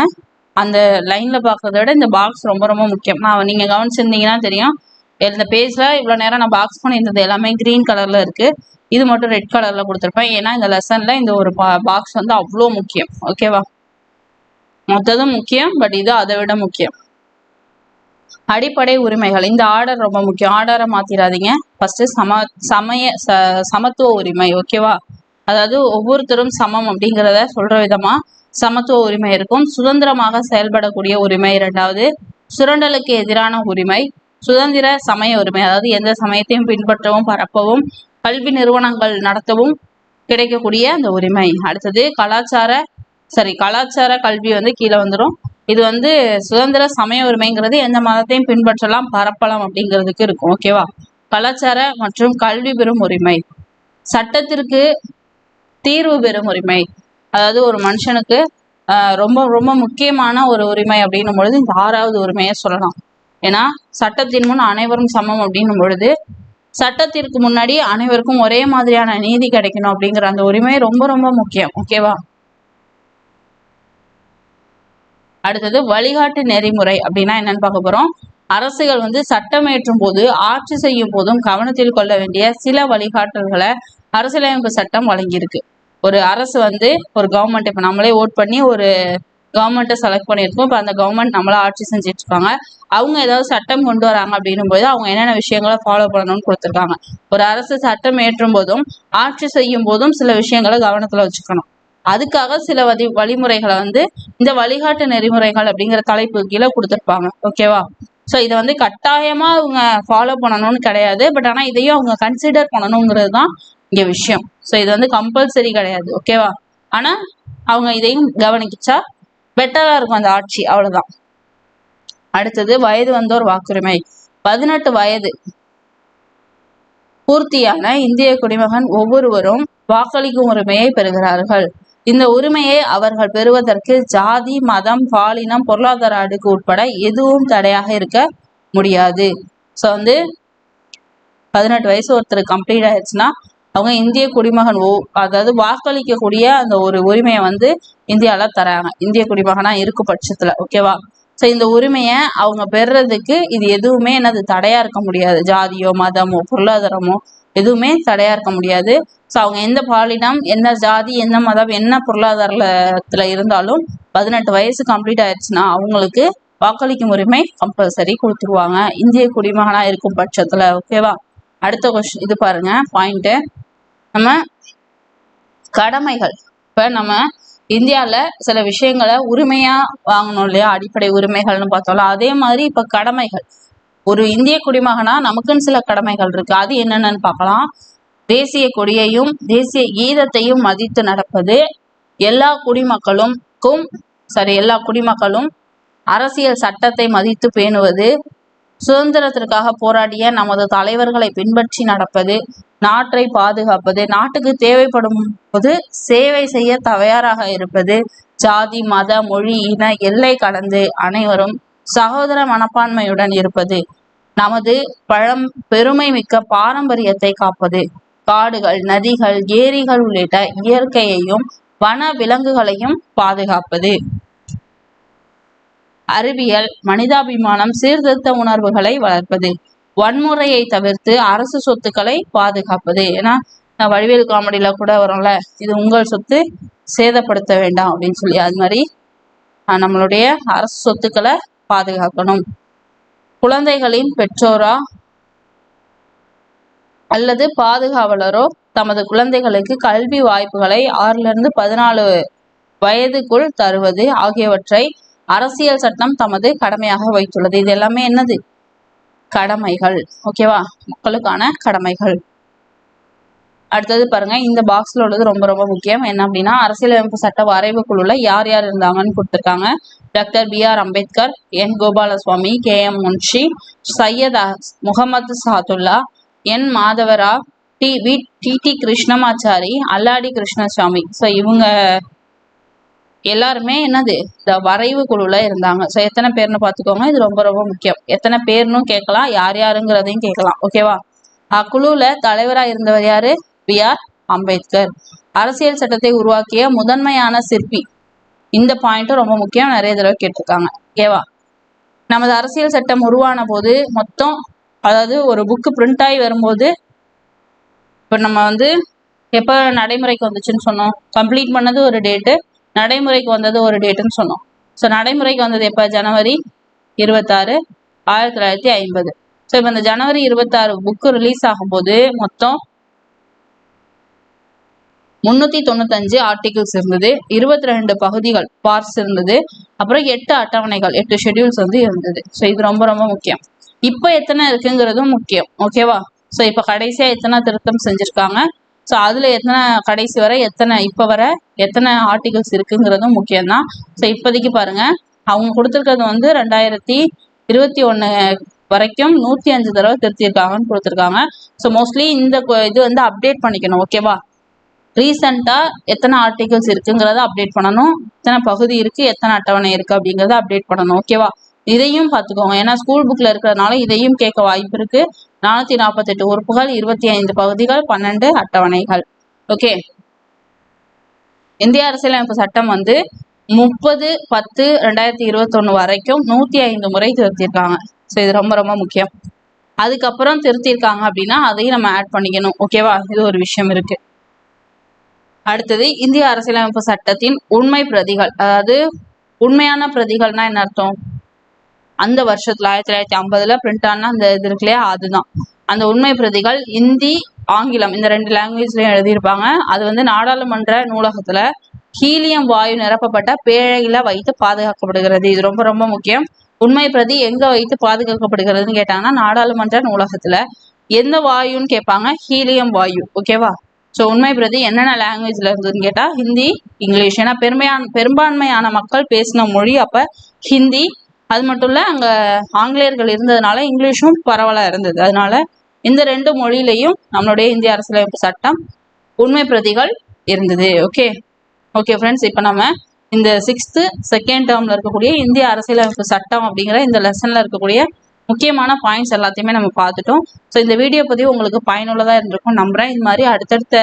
அந்த லைன்ல பார்க்கறத விட இந்த பாக்ஸ் ரொம்ப ரொம்ப முக்கியம். நீங்க கவனிச்சிருந்தீங்கன்னா தெரியும், இந்த பேஜ்ல இவ்வளவு நேரம் நான் பாக்ஸ் பண்ணியிருந்தது எல்லாமே கிரீன் கலர்ல இருக்கு. இது மட்டும் ரெட் கலர்ல கொடுத்துருப்பேன். ஏன்னா இந்த லெசன்ல இந்த ஒரு பாக்ஸ் அவ்வளோ முக்கியம். ஓகேவா? மொத்ததும் முக்கியம், பட் இது அதை விட முக்கியம். அடிப்படை உரிமைகள், இந்த ஆர்டர் ரொம்ப முக்கியம். ஆர்டரை மாத்திராதீங்க. ஃபர்ஸ்ட் சமத்துவ உரிமை. ஓகேவா? அதாவது ஒவ்வொருத்தரும் சமம் அப்படிங்கிறத சொல்ற விதமா சமத்துவ உரிமை இருக்கும். சுதந்திரமாக செயல்படக்கூடிய உரிமை இரண்டாவது. சுரண்டலுக்கு எதிரான உரிமை, சுதந்திர சமய உரிமை, அதாவது எந்த சமயத்தையும் பின்பற்றவும் பரப்பவும் கல்வி நிறுவனங்கள் நடத்தவும் கிடைக்கக்கூடிய அந்த உரிமை. அடுத்தது கலாச்சார கல்வி கீழே வந்துடும். இது சுதந்திர சமய உரிமைங்கிறது எந்த மதத்தையும் பின்பற்றலாம் பரப்பலாம் அப்படிங்கிறதுக்கு இருக்கும். ஓகேவா? கலாச்சார மற்றும் கல்வி பெறும் உரிமை. சட்டத்திற்கு தீர்வு பெறும் உரிமை, அதாவது ஒரு மனுஷனுக்கு ரொம்ப ரொம்ப முக்கியமான ஒரு உரிமை அப்படின்னும் பொழுது இந்த 6வது உரிமையை சொல்லலாம். ஏன்னா சட்டத்தின் முன் அனைவரும் சமம் அப்படின்னும் பொழுது சட்டத்திற்கு முன்னாடி அனைவருக்கும் ஒரே மாதிரியான நீதி கிடைக்கணும் அப்படிங்கிற அந்த உரிமை ரொம்ப ரொம்ப முக்கியம். ஓகேவா? அடுத்தது வழிகாட்டு நெறிமுறை அப்படின்னா என்னன்னு பார்க்க போறோம். அரசுகள் சட்டம் ஏற்றும் போது ஆட்சி செய்யும் போதும் கவனத்தில் கொள்ள வேண்டிய சில வழிகாட்டல்களை அரசியலமைப்பு சட்டம் வழங்கியிருக்கு. ஒரு அரசு ஒரு கவர்மெண்ட், இப்ப நம்மளே ஓட் பண்ணி ஒரு கவர்மெண்ட்டை செலக்ட் பண்ணியிருக்கோம். இப்போ அந்த கவர்மெண்ட் நம்மளா ஆட்சி செஞ்சுட்டு இருக்காங்க. அவங்க ஏதாவது சட்டம் கொண்டு வராங்க அப்படின்னும் போது அவங்க என்னென்ன விஷயங்களை ஃபாலோ பண்ணணும்னு கொடுத்துருக்காங்க. ஒரு அரசு சட்டம் ஏற்றும் போதும் ஆட்சி செய்யும் போதும் சில விஷயங்களை கவனத்துல வச்சுக்கணும். அதுக்காக சில வழிமுறைகளை இந்த வழிகாட்டு நெறிமுறைகள் அப்படிங்கிற தலைப்பு கீழே கொடுத்துருப்பாங்க. ஓகேவா? ஸோ இதை கட்டாயமா அவங்க ஃபாலோ பண்ணணும்னு கிடையாது. பட் ஆனால் இதையும் அவங்க கன்சிடர் பண்ணணுங்கிறது தான் இங்க விஷயம். ஸோ இது கம்பல்சரி கிடையாது. ஓகேவா? ஆனா அவங்க இதையும் கவனிச்சா பெட்டரா இருக்கும் அந்த ஆட்சி, அவ்வளவுதான். அடுத்தது வயது வந்தோர் வாக்குரிமை. 18 வயது பூர்த்தியான இந்திய குடிமகன் ஒவ்வொருவரும் வாக்களிக்கும் உரிமையை பெறுகிறார்கள். இந்த உரிமையை அவர்கள் பெறுவதற்கு ஜாதி, மதம், பாலினம், பொருளாதார அடுக்கு உட்பட எதுவும் தடையாக இருக்க முடியாது. ஸோ 18 வயசு ஒருத்தர் கம்ப்ளீட் ஆயிடுச்சுன்னா அவங்க இந்திய குடிமகன், அதாவது வாக்களிக்கக்கூடிய அந்த ஒரு உரிமையை இந்தியால தராங்க, இந்திய குடிமகனா இருக்கும் பட்சத்துல. ஓகேவா? ஸோ இந்த உரிமையை அவங்க பெறுறதுக்கு இது எதுவுமே தடையா இருக்க முடியாது. ஜாதியோ, மதமோ, பொருளாதாரமோ எதுவுமே தடையா இருக்க முடியாது. ஸோ அவங்க எந்த பாலினம், எந்த ஜாதி, எந்த மதம், என்ன பொருளாதாரத்துல இருந்தாலும் 18 வயசு கம்ப்ளீட் ஆயிடுச்சுன்னா அவங்களுக்கு வாக்களிக்கும் உரிமை கம்பல்சரி கொடுத்துருவாங்க இந்திய குடிமகனா இருக்கும் பட்சத்துல. ஓகேவா? அடுத்த கொஸ்டின் இது பாருங்க பாயிண்ட். நம்ம கடமைகள். இப்ப நம்ம இந்தியால சில விஷயங்களை உரிமையா வாங்கணும் இல்லையா, அடிப்படை உரிமைகள்னு பார்த்தோம்ல, அதே மாதிரி இப்ப கடமைகள். ஒரு இந்திய குடிமகனா நமக்குன்னு சில கடமைகள் இருக்கு. அது என்னென்னு பார்க்கலாம். தேசிய கொடியையும் தேசிய கீதத்தையும் மதித்து நடப்பது, எல்லா குடிமக்களும் அரசியல் சட்டத்தை மதித்து பேணுவது, சுதந்திரத்திற்காக போராடிய நமது தலைவர்களை பின்பற்றி நடப்பது, நாட்டை பாதுகாப்பது, நாட்டுக்கு தேவைப்படும் போது சேவை செய்ய தயாராக இருப்பது, ஜாதி மத மொழி இன எல்லை கடந்து அனைவரும் சகோதர மனப்பான்மையுடன் இருப்பது, நமது பெருமை மிக்க பாரம்பரியத்தை காப்பது, காடுகள் நதிகள் ஏரிகள் உள்ளிட்ட இயற்கையையும் வன விலங்குகளையும் பாதுகாப்பது, அறிவியல் மனிதாபிமானம் சீர்திருத்த உணர்வுகளை வளர்ப்பது, வன்முறையை தவிர்த்து அரசு சொத்துக்களை பாதுகாப்பது. ஏன்னா வடிவேல் காமெடியில கூட வரும்ல, இது உங்கள் சொத்து சேதப்படுத்த வேண்டாம் அப்படின்னு சொல்லி, அது மாதிரி நம்மளுடைய அரசு சொத்துக்களை பாதுகாக்கணும். குழந்தைகளின் பெற்றோரா அல்லது பாதுகாவலரோ தமது குழந்தைகளுக்கு கல்வி வாய்ப்புகளை 6 to 14 வயதுக்குள் தருவது ஆகியவற்றை அரசியல் சட்டம் தமது கடமையாக வைத்துள்ளது. இது எல்லாமே என்னது? கடமைகள். ஓகேவா? மக்களுக்கான கடமைகள். அடுத்தது பாருங்க, இந்த பாக்ஸ்ல உள்ளது ரொம்ப ரொம்ப முக்கியம். என்ன அப்படின்னா, அரசியலமைப்பு சட்ட வரைவு குழுல யார் யார் இருந்தாங்கன்னு கொடுத்துருக்காங்க. Doctor B.R. Ambedkar, N. Gopalaswami, K.M. Munshi, Syed Mohammed Saadulla, N. Madhava Rao, T.T. Krishnamachari, Alladi Krishnaswami. So இவங்க எல்லாருமே என்னது, இந்த வரைவு குழுல இருந்தாங்க. ஸோ எத்தனை பேர்னு பார்த்துக்கோங்க, இது ரொம்ப ரொம்ப முக்கியம். எத்தனை பேர்னு கேட்கலாம், யார் யாருங்கிறதையும் கேட்கலாம். ஓகேவா? அக்குழுல தலைவராக இருந்தவர் யாரு? B.R. அம்பேத்கர். அரசியல் சட்டத்தை உருவாக்கிய முதன்மையான சிற்பி. இந்த பாயிண்ட்டும் ரொம்ப முக்கியம், நிறைய தடவை கேட்டிருக்காங்க. ஓகேவா? நமது அரசியல் சட்டம் உருவான போது மொத்தம், அதாவது ஒரு புக்கு பிரிண்ட் ஆகி வரும்போது, இப்போ நம்ம எப்போ நடைமுறைக்கு வந்துச்சுன்னு சொன்னோம்? கம்ப்ளீட் பண்ணது ஒரு டேட்டு, நடைமுறைக்கு வந்தது ஒரு டேட்டுன்னு சொன்னோம். ஸோ நடைமுறைக்கு வந்தது எப்போ? ஜனவரி 26, 1950. ஸோ இப்போ இந்த ஜனவரி 26 புக்கு ரிலீஸ் ஆகும்போது மொத்தம் 395 ஆர்டிகிள்ஸ் இருந்தது, 22 பகுதிகள் பார்ட்ஸ் இருந்தது, அப்புறம் 8 அட்டவணைகள் 8 ஷெட்யூல்ஸ் இருந்தது. ஸோ இது ரொம்ப ரொம்ப முக்கியம். இப்போ எத்தனை இருக்குங்கிறதும் முக்கியம். ஓகேவா? ஸோ இப்போ கடைசியாக எத்தனை திருத்தம் செஞ்சுருக்காங்க, ஸோ அதில் எத்தனை கடைசி வரை இப்போ வர எத்தனை ஆர்டிகிள்ஸ் இருக்குங்கிறதும் முக்கியம்தான். ஸோ இப்போதைக்கு பாருங்க, அவங்க கொடுத்துருக்கிறது 2021 வரைக்கும் 105 தடவை திருத்திருக்காங்கன்னு கொடுத்துருக்காங்க. ஸோ மோஸ்ட்லி இந்த இது அப்டேட் பண்ணிக்கணும். ஓகேவா? ரீசெண்டா எத்தனை ஆர்டிகிள்ஸ் இருக்குங்கிறத அப்டேட் பண்ணணும், எத்தனை பகுதி இருக்கு, எத்தனை அட்டவணை இருக்கு அப்படிங்கிறத அப்டேட் பண்ணணும். ஓகேவா? இதையும் பார்த்துக்கோங்க, ஏன்னா ஸ்கூல் புக்ல இருக்கிறதுனால இதையும் கேட்க வாய்ப்பு இருக்கு. 448 உறுப்புகள், 25 பகுதிகள், 12 அட்டவணைகள். ஓகே. இந்திய அரசியலமைப்பு சட்டம் 30/10/2021 வரைக்கும் 105 முறை திருத்திருக்காங்க. ஸோ இது ரொம்ப ரொம்ப முக்கியம். அதுக்கப்புறம் திருத்திருக்காங்க அப்படின்னா அதையும் நம்ம ஆட் பண்ணிக்கணும். ஓகேவா? இது ஒரு விஷயம் இருக்கு. அடுத்தது, இந்திய அரசியலமைப்பு சட்டத்தின் உண்மை பிரதிகள். அதாவது உண்மையான பிரதிகள்னா என்ன அர்த்தம்? அந்த வருஷத்துல 1950 பிரிண்ட் ஆன அந்த இது இருக்கு இல்லையா, அதுதான் அந்த உண்மை பிரதிகள். இந்தி ஆங்கிலம் இந்த 2 லாங்குவேஜ்லயும் எழுதியிருப்பாங்க. அது நாடாளுமன்ற நூலகத்துல ஹீலியம் வாயு நிரப்பப்பட்ட பேழையில வைத்து பாதுகாக்கப்படுகிறது. இது ரொம்ப ரொம்ப முக்கியம். உண்மை பிரதி எங்க வைத்து பாதுகாக்கப்படுகிறதுன்னு கேட்டாங்கன்னா நாடாளுமன்ற நூலகத்துல. எந்த வாயுன்னு கேட்பாங்க? ஹீலியம் வாயு. ஓகேவா? ஸோ உண்மை பிரதி என்னென்ன லாங்குவேஜ்ல இருந்ததுன்னு கேட்டால் ஹிந்தி, இங்கிலீஷ். ஏன்னா பெரும்பான்மையான மக்கள் பேசின மொழி அப்போ ஹிந்தி. அது மட்டும் இல்லை, அங்கே ஆங்கிலேயர்கள் இருந்ததுனால இங்கிலீஷும் பரவலாக இருந்தது. அதனால இந்த 2 மொழியிலையும் நம்மளுடைய இந்திய அரசியலமைப்பு சட்டம் உண்மை பிரதிகள் இருந்தது. ஓகே ஃப்ரெண்ட்ஸ், இப்போ நம்ம இந்த 6th செகண்ட் டேர்ம்ல இருக்கக்கூடிய இந்திய அரசியலமைப்பு சட்டம் அப்படிங்கிற இந்த லெசன்ல இருக்கக்கூடிய முக்கியமான பாயிண்ட்ஸ் எல்லாத்தையுமே நம்ம பார்த்துட்டோம். ஸோ இந்த வீடியோ பதிவு உங்களுக்கு பயனுள்ளதாக இருந்திருக்கும் நம்புறேன். இது மாதிரி அடுத்தடுத்த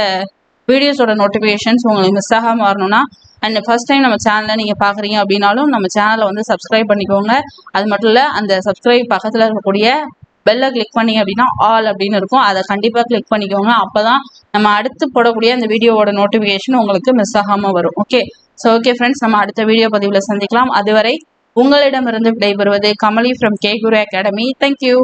வீடியோஸோட நோட்டிஃபிகேஷன்ஸ் உங்களுக்கு மிஸ் ஆகாமல் வரணும்னா, அண்ட் ஃபர்ஸ்ட் டைம் நம்ம சேனலை நீங்கள் பார்க்குறீங்க அப்படின்னாலும் நம்ம சேனலை சப்ஸ்கிரைப் பண்ணிக்கோங்க. அது மட்டும் இல்லை, அந்த சப்ஸ்கிரைப் பக்கத்தில் இருக்கக்கூடிய பெல்லை கிளிக் பண்ணி அப்படின்னா ஆல் அப்படின்னு இருக்கும். அதை கண்டிப்பாக கிளிக் பண்ணிக்கோங்க. அப்போதான் நம்ம அடுத்து போடக்கூடிய அந்த வீடியோவோட நோட்டிஃபிகேஷன் உங்களுக்கு மிஸ் ஆகாமல் வரும். ஓகே, ஸோ ஓகே ஃப்ரெண்ட்ஸ், நம்ம அடுத்த வீடியோ பதிவில் சந்திக்கலாம். அதுவரை உங்களிடமிருந்து விடைபெறுவது Kamali from K Guru academy. Thank you.